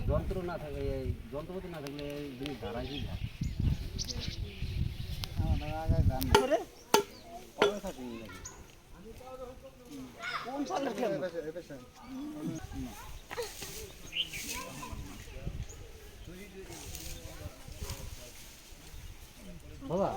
যন্ত্র না থাকে যন্ত্রপাতি না থাকলে জিনিস ধারাই কি কোন সালের বাবা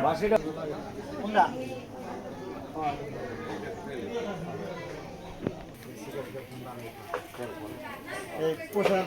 বাসিটা কোনটা এই পোশাক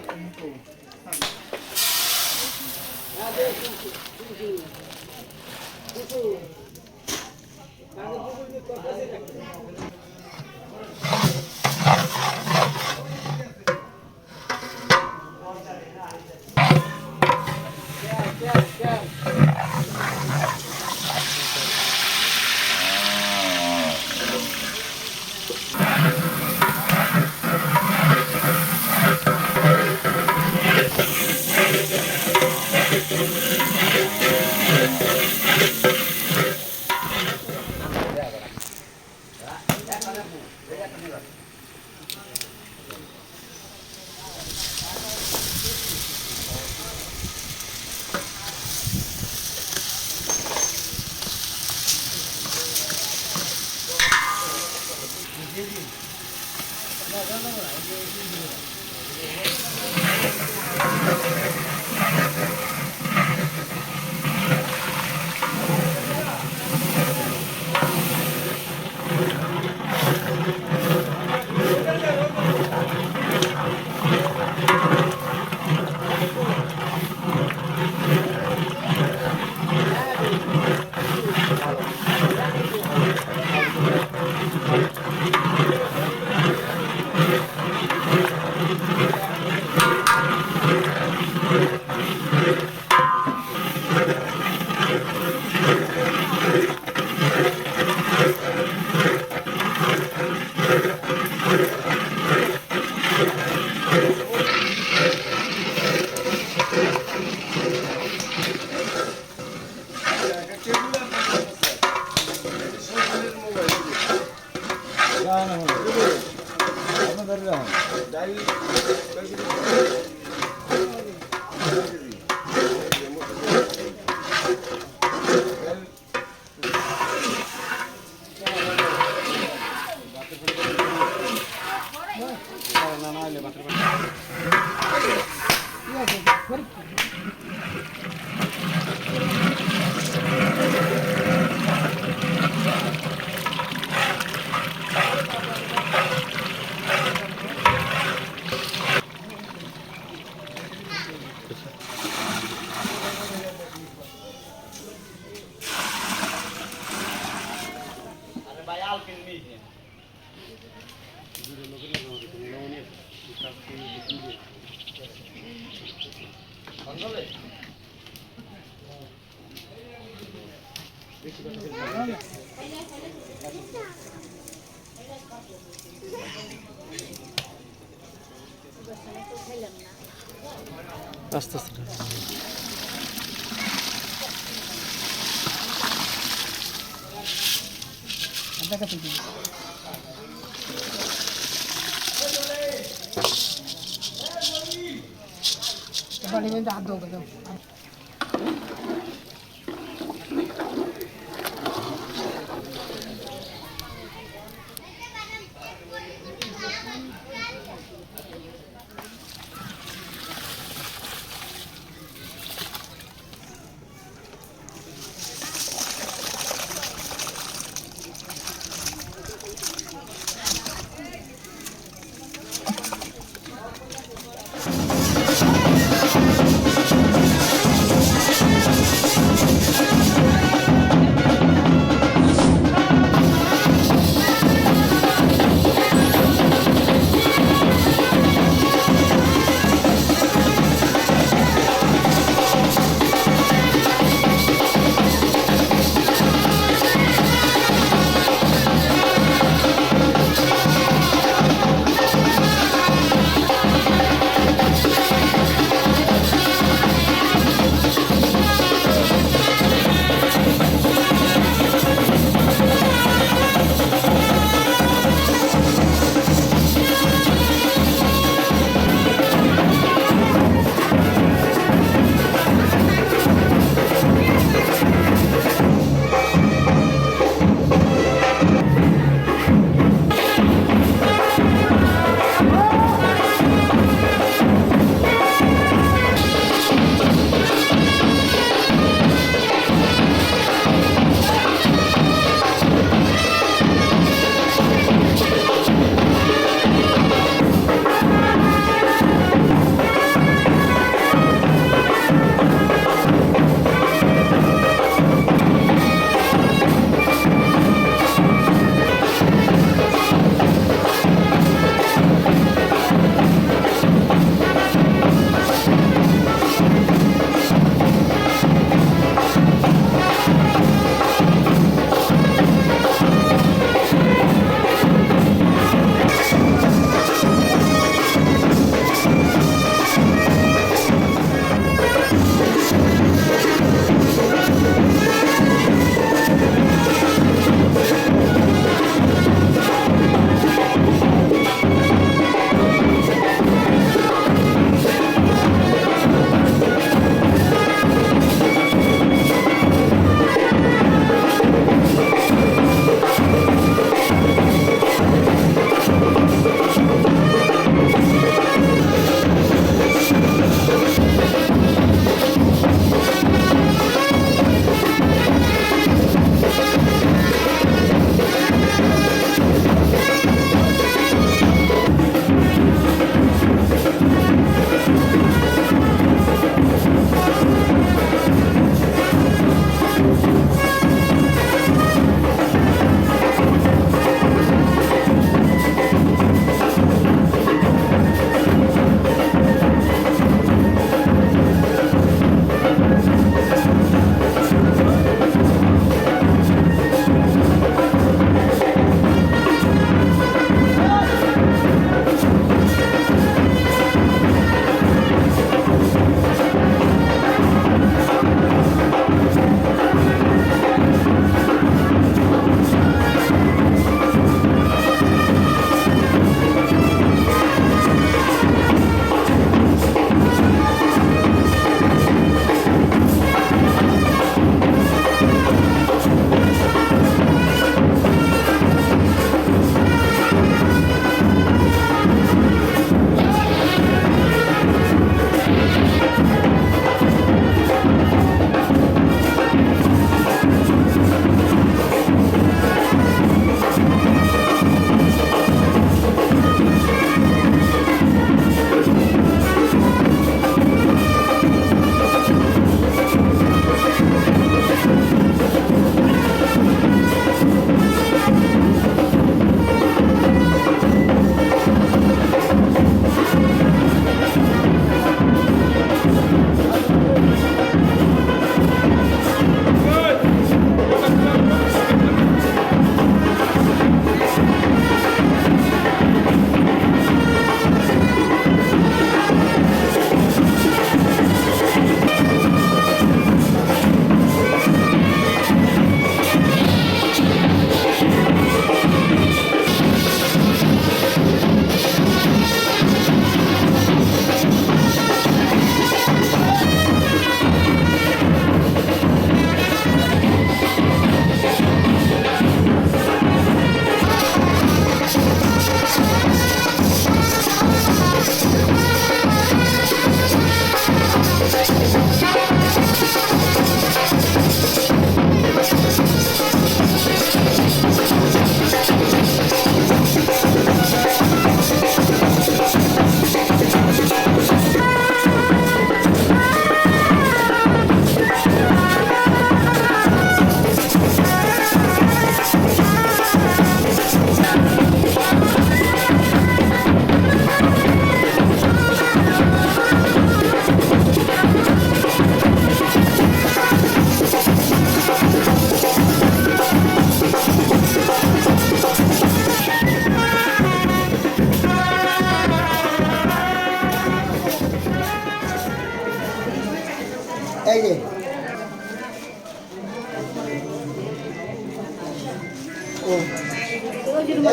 আস্তে আস্তে হাত দাও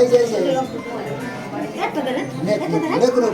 এই যে দেখুন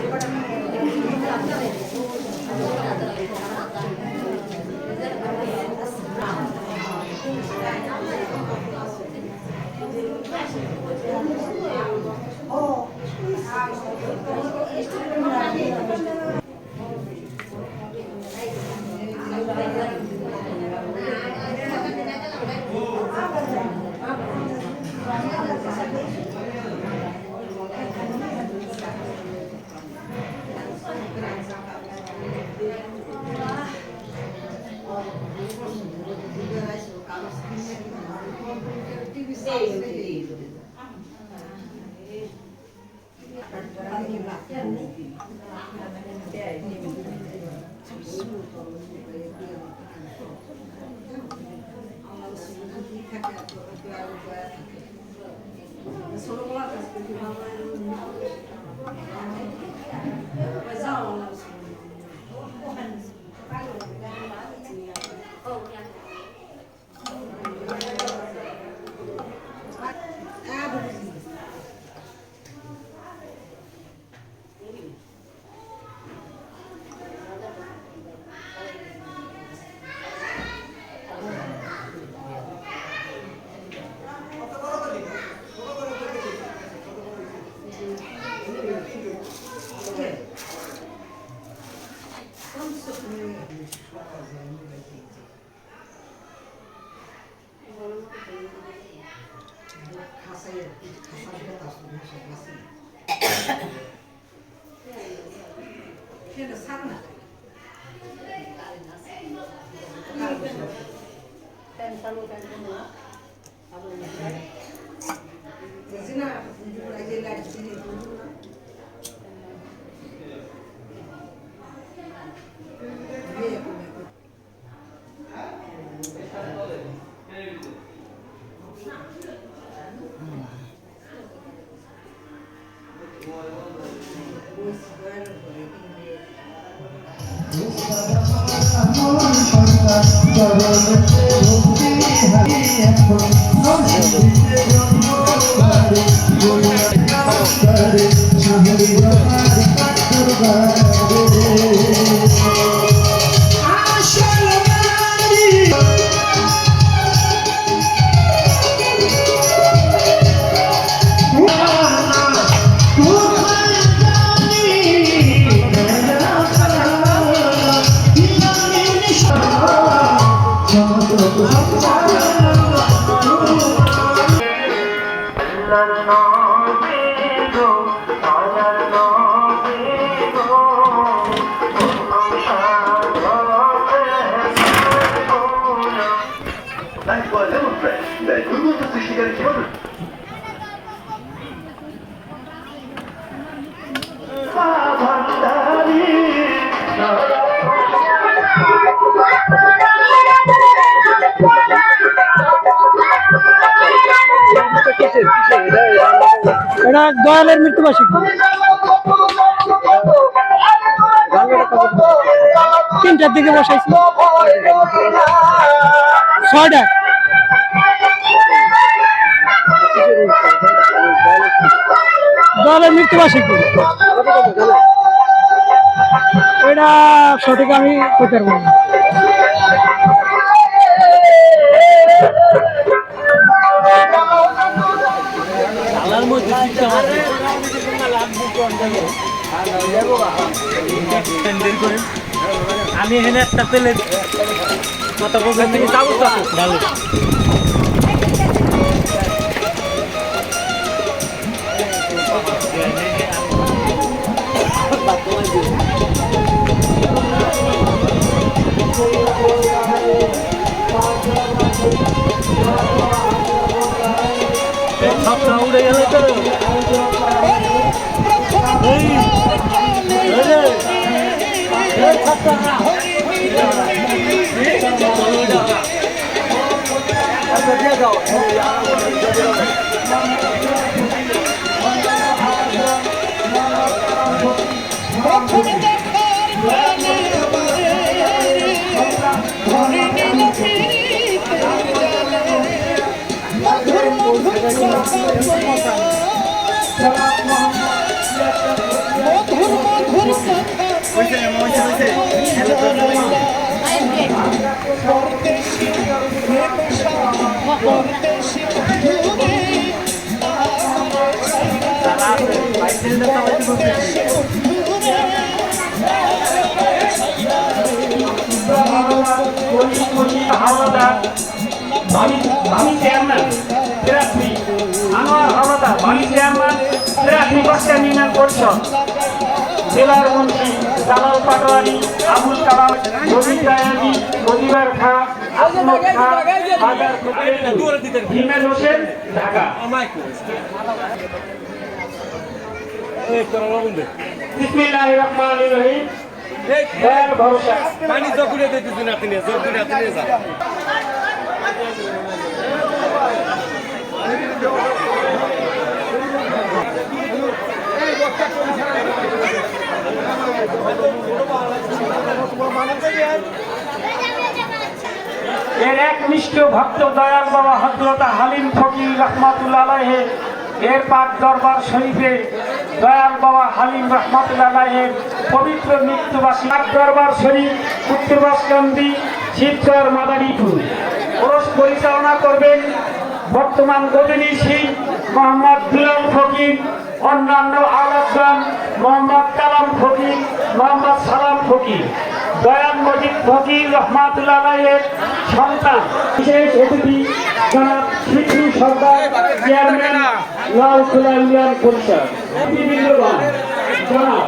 Nice for a lemon fresh. The Google to sushiが決まる。さあ、パンダに。এটা দয়ালের মৃত্যুবার্ষিকী তিনটার দিকে বসাইছি 6টা দয়ালের মৃত্যুবার্ষিকী এটা সঠিক আমি করতে পারবো না। আমি এখানে একটা পেলে কথা বলবেন থেকে ভালো সবটা উড়ে গেল তো Thank you. হাওলাদার ভাবি চেয়ারম্যান প্রার্থী আনোয়ার হাওলাদার ভাবি চেয়ারম্যান প্রার্থী বাক্সা নির্মাণ পরিষদ জেলার মন্ত্রী জালাল পাটোয়ারি আবুল কালাম রবি কায়াজি অজিবার খা আসমত খা হাজার হিমেল হোসেন ঢাকা বিসমিল্লাহির রহমানির রহিম দয়ার ভরসা পানি জকুরে দিতেছি না তিনি জকুরে আপনি যা এর একনিষ্ঠ ভক্ত দয়াল বাবা হযরত হালিম ফকির রহমাতুল্লাহ আলাইহি এর পাক দরবার শরীফে দয়াল বাবা হালিম রহমাতুল্লাহ আলাইহির পবিত্র মৃত্যুবাসী পাক দরবার শরীফ উত্তরবাসকান্দি শিবচর মাদারীপুর পরিচালনা করবেন বর্তমান গজনী সিং মোহাম্মদ দুলাল ফকির অন্যান্য আলাদান মোহাম্মদ কালাম ফকির মোহাম্মদ সালাম ফকির দয়াল মজিদ ফকির রহমাতুল্লাহ আলাইহির সন্তান বিশেষ অতিথি জনাব শিশু সরকার চেয়ারম্যান লালখোলা ইউনিয়ন পরিষদ অতিথিবৃন্দগণ জনাব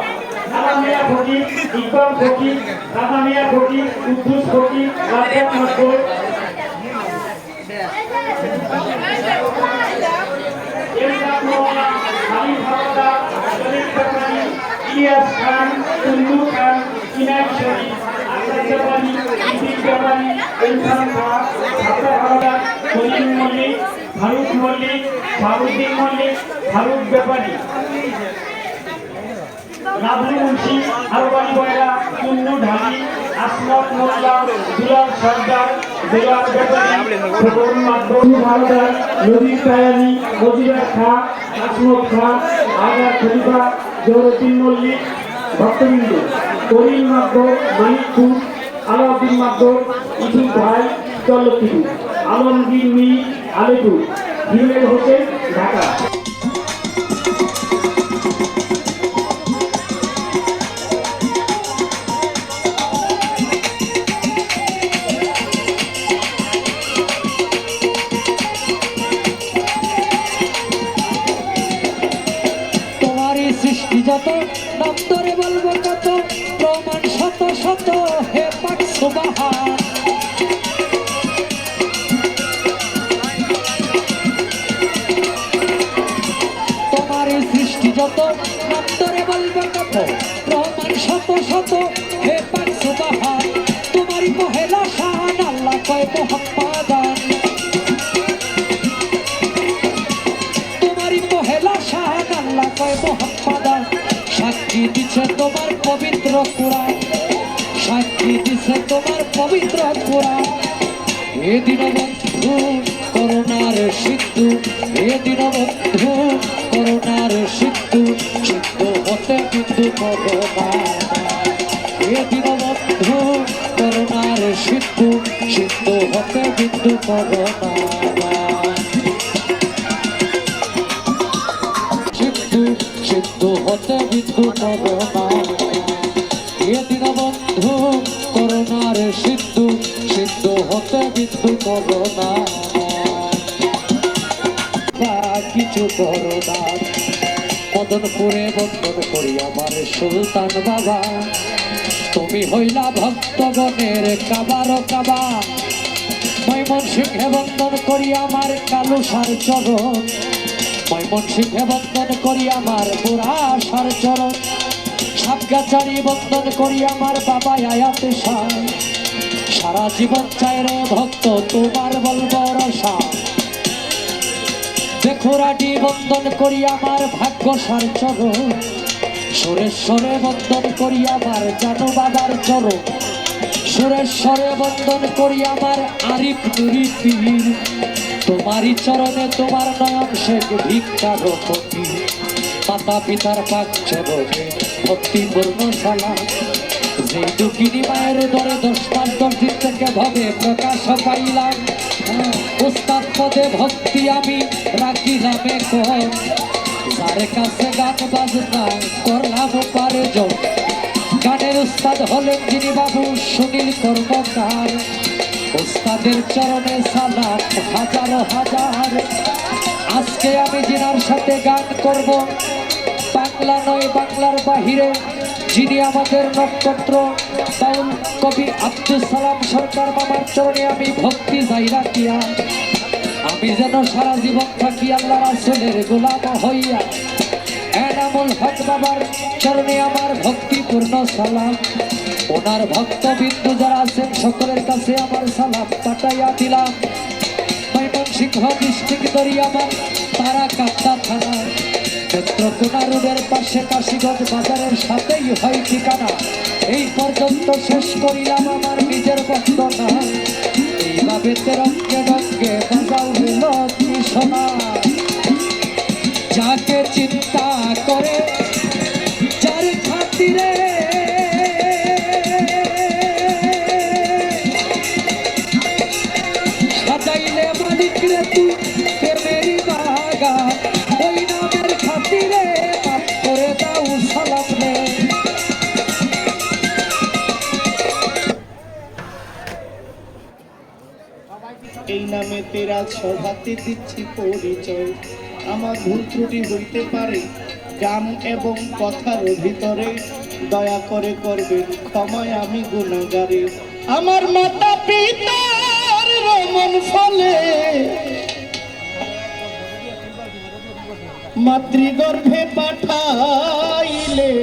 নাদামিয়া ফকির ইকবাল ফকির নাদামিয়া ফকির কুদ্দুস ফকির রাজা মাসুদ ইলিয়াস খান কুল্লু খান ইনায়ত শরীফ আসাদ জাপানি ইদিক জাপানি ইরফান খান হাসান হাওলাদার কলিম মল্লিক ফারুক মল্লিক ফারুদ্দিন মল্লিক ফারুক জাপানি রাবলু মুন্সি আরবানি বয়রা কুন্নু ঢালি আসমত মোল্লা দুলাল সর্দার দেওয়ার ব্যাপারী খোকন মাধ্যম হাওলাদার নদী কায়ানি মজিরা খা আসমত খা আগা খলিফা জৌরুদ্দিন মল্লিক ভক্তবৃন্দ করিম মাধ্যম মানিকপুর আলাউদ্দিন মাধ্যম ইসুফ ভাই চল্লকিপুর আলমগীর মি আলিপুর হিমেল হোসেন ঢাকা যত দপ্তরে বলবো কত প্রমাণ শত শত হে পাক সুবহান তোমার সৃষ্টি যত দপ্তরে বলবো কত প্রমাণ শত শত হে পাক সুবহান তোমারই পহেলা শান আল্লাহ কয় মুহাম্মাদান তোমারই পহেলা শান আল্লাহ কয় মুহাম্মাদান সাক্ষী দিছে তোমার পবিত্র কোরআন সাক্ষী দিছে তোমার পবিত্র কোরআন এ দিন বন্ধু করুণার সিদ্ধু এ দিন বন্ধু করুণার সিদ্ধু সিদ্ধ হতে বিন্দু ভগবান এ দিন বন্ধু করুণার সিদ্ধু সিদ্ধ হতে বিন্দু ভগবান সিদ্ধ হতে বিন্দু ভগবান এ দিন বন্ধু করুণার সিদ্ধু সিদ্ধ হতে বিন্দু ভগবান কিছু করুণা মদনপুরে বন্ধন করি আমার সুলতান বাবা তুমি হইলা ভক্তগণের কাবার কাবা ময়মনসিংহে বন্ধন করি আমার কালু সার চরণ ময়মনসিংহে বন্ধন করি আমার বুড়া সার চরণ সাতগাছাড়ি বন্ধন করি আমার বাবা আয়াতে শাহ সারা জীবন চাই রে ভক্ত তোমার বলব রসা দেখুরাটি বন্ধন করি আমার ভাগ্য সার চরণ সুরেশ্বরে বন্ধন করি আমার জানো বাবার চরণ সুরেশ্বরে বন্ধন করি আমার আরিফ নুরি পীর তোমারই চরণে তোমার নয়ন শেখ ভিক্ষার ফকির মাতা পিতার পাক চরণে ভক্তি পূর্ণ সালাম যে দুঃখিনী মায়ের দরে 10 দিন থেকে ভাবে প্রকাশ পাইলাম, উস্তাদ পদে ভক্তি আমি রাখিলাম এখন, যার কাছে গান বাজনা করলাম পারে যোগ। গানের উস্তাদ হলেন যিনি বাবু সুনীল কর্মকার, উস্তাদের চরণে সালাম হাজার হাজার। আজকে আমি যিনার সাথে গান করব, বাংলা নয় বাংলার বাহিরে যিনি আমাদের নক্ষত্র বাউল কবি আব্দুল সালাম সরকার মামার চরণে আমি ভক্তি যাই রাখিয়া, আমি যেন সারা জীবন থাকি আল্লাহ রাসূলের গোলাম হইয়া। এনামুল হক বাবার চরণে আমার ভক্তিপূর্ণ সালাম, ওনার ভক্তবিন্দু যারা আছেন সকলের কাছে আমার সালাম পাঠাইয়া দিলাম। ময়মনসিংহ ডিস্ট্রিক্ট দরিয়াবাদ তারাকান্দা থানা, নেত্রকোনা রোডের পাশে কাশীগঞ্জ বাজারের সাথেই হয় ঠিকানা। এই পর্যন্ত শেষ করিলাম আমার নিজের বক্তব্য, এইভাবে রঙ্গে রঙ্গে বাজাও হইল সোনা। যাকে চিন্তা করে যার খাতিরে সাজাইলে মালিক রে তুই প্রেমেরই বাগান, ওই নামের খাতিরে মাফ করে দাও সালাম রে। এই নামে তেরা সভাতে দিচ্ছি পরিচয়, আমার ভুল ত্রুটি হইতে পারে গান এবং কথার ভিতরে, দয়া করে করবেন ক্ষমায় আমি গুনাহগারে। আমার মাতা পিতার রমন ফলে মাতৃগর্ভে পাঠাইলে,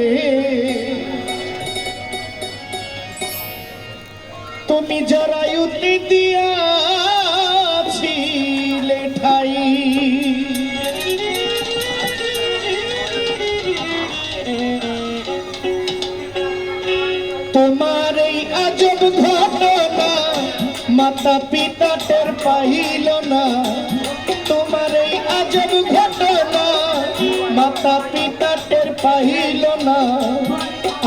তুমি জরায়ুতে দিয়াছিলে ঠাই, তোমার এই আজব ঘটনা মাতা পিতা টের পাইল না, তোমার এই আজব ঘটনা মাতা পিতা টের পাইল না।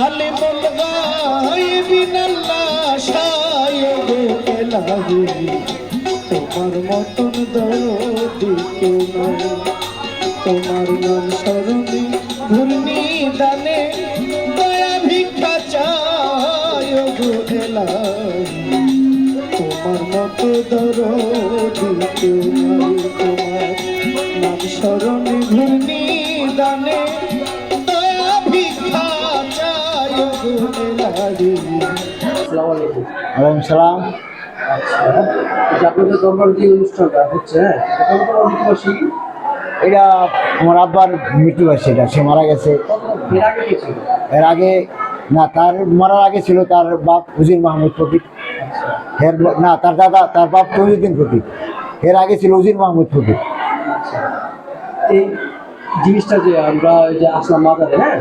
আলিমুল গায়বিন আল্লাহ শায়দ এলাহি, তোমার মতন দরদি কেউ নাই, তোমার নাম স্মরণে ঘূর্ণি দানে দয়া ভিক্ষা চায় গো এলাহি, তোমার মতো দরদি কেউ নাই, তোমার নাম স্মরণে ঘূর্ণি দানে দয়া ভিক্ষা চায় গো এলাহি। ওয়ালাইকুম সালাম। আপনাদের দরবার যে অনুষ্ঠানটা হচ্ছে, এটা আমার আব্বার মৃত্যুবার্ষিকী, এটা সে মারা গেছে। এর আগে কি ছিল? এর আগে না, তার মারার আগে ছিল তার বাপ উজির মাহমুদ ফকির, না তার দাদা তার বাপ তহিউদ্দিন ফকির, এর আগে ছিল উজির মাহমুদ ফকির। এই জিনিসটা যে আমরা যে আসলাম মাজারে, হ্যাঁ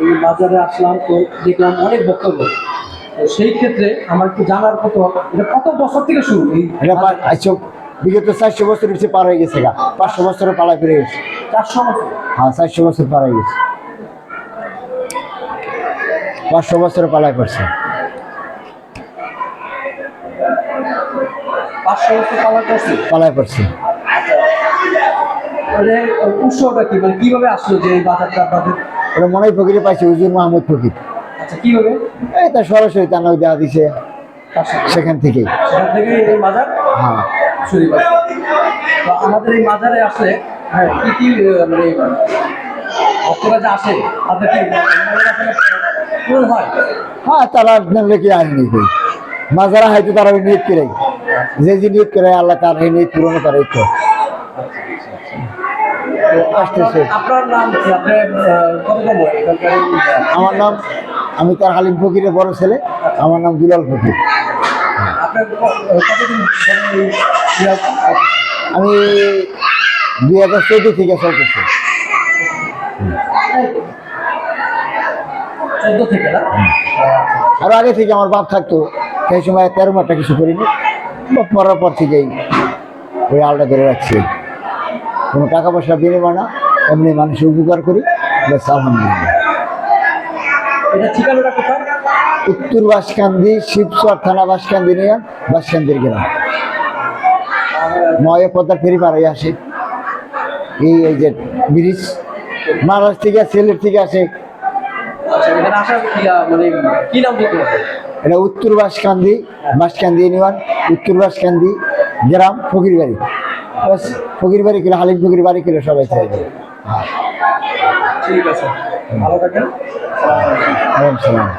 এই মাজারে আসলাম তো দেখলাম অনেক বক্তব্য, তো সেই ক্ষেত্রে আমার একটু জানার এটা কত বছর থেকে শুরু? এটা বিগত 400 বছর বেশি পার হয়ে গেছে, 500 বছরে পালায় ফিরে গেছে। 400 বছর? হ্যাঁ 400 বছর পার হয়ে গেছে, 500 বছরে পালায় পড়ছে। 500 বছর পালায় পড়ছে। উৎসবটা কি, মানে কিভাবে আসলো যে এই বাজারটা আপনাদের? ওটা মনে ফকিরে পাইছে, উজির মাহমুদ ফকির। আচ্ছা, কিভাবে? এই তার সরাসরি তার নাম দেওয়া দিছে সেখান থেকেই। সেখান থেকে এই মাজার হ্যাঁ শুরু হয়। তো আমাদের এই মাজারে আসলে হ্যাঁ কি কি মানে ভক্তরা যে আসে তাদের কি পূরণ হয়? হ্যাঁ তারা কি আইনি মাজারা হয়তো তারা ওই নিয়ত করে, যে যে নিয়ত করে আল্লাহ তার এই নিয়ত পূরণ করে। তো আপনার নাম কি? আপনি কততম এখানকার? আমার নাম, আমি তার হালিম ফকিরের বড় ছেলে, আমার নাম দুলাল ফকির। আপনার কতদিন আমি 2014 থেকে চলতেছি। 14 থেকে না? আর আগে থেকে আমার বাপ থাকতো, সেই সময় 13 মাসটা কিছু করিনি, বাপ মরার পর থেকেই ওই আলটা ধরে রাখছি। কোনো টাকা পয়সা বিনিময় না, এমনি মানুষের উপকার করি, ব্যাস আলহামদুলিল্লাহ। এটা ঠিকানাটা কোথায়? উত্তর বাসকান্দি, শিবচর থানা, বাসকান্দি নিয়ে বাসকান্দির গ্রাম। নয় পদ্মার ফেরি পাড়াই আসে, এই যে ব্রিজ মহারাষ্ট্র থেকে, সিলেট থেকে আসে। আচ্ছা, এখানে আসার মানে কি নাম বলতে হবে? এটা উত্তর বাসকান্দি, বাসকান্দি ইউনিয়ন, উত্তর বাসকান্দি গ্রাম, ফকির বাড়ি। বাস ফকির বাড়ি কিলো, হালিম ফকির বাড়ি কিলো, সবাই চাই। ঠিক আছে, ভালো থাকেন। ওয়ালাইকুম সালাম।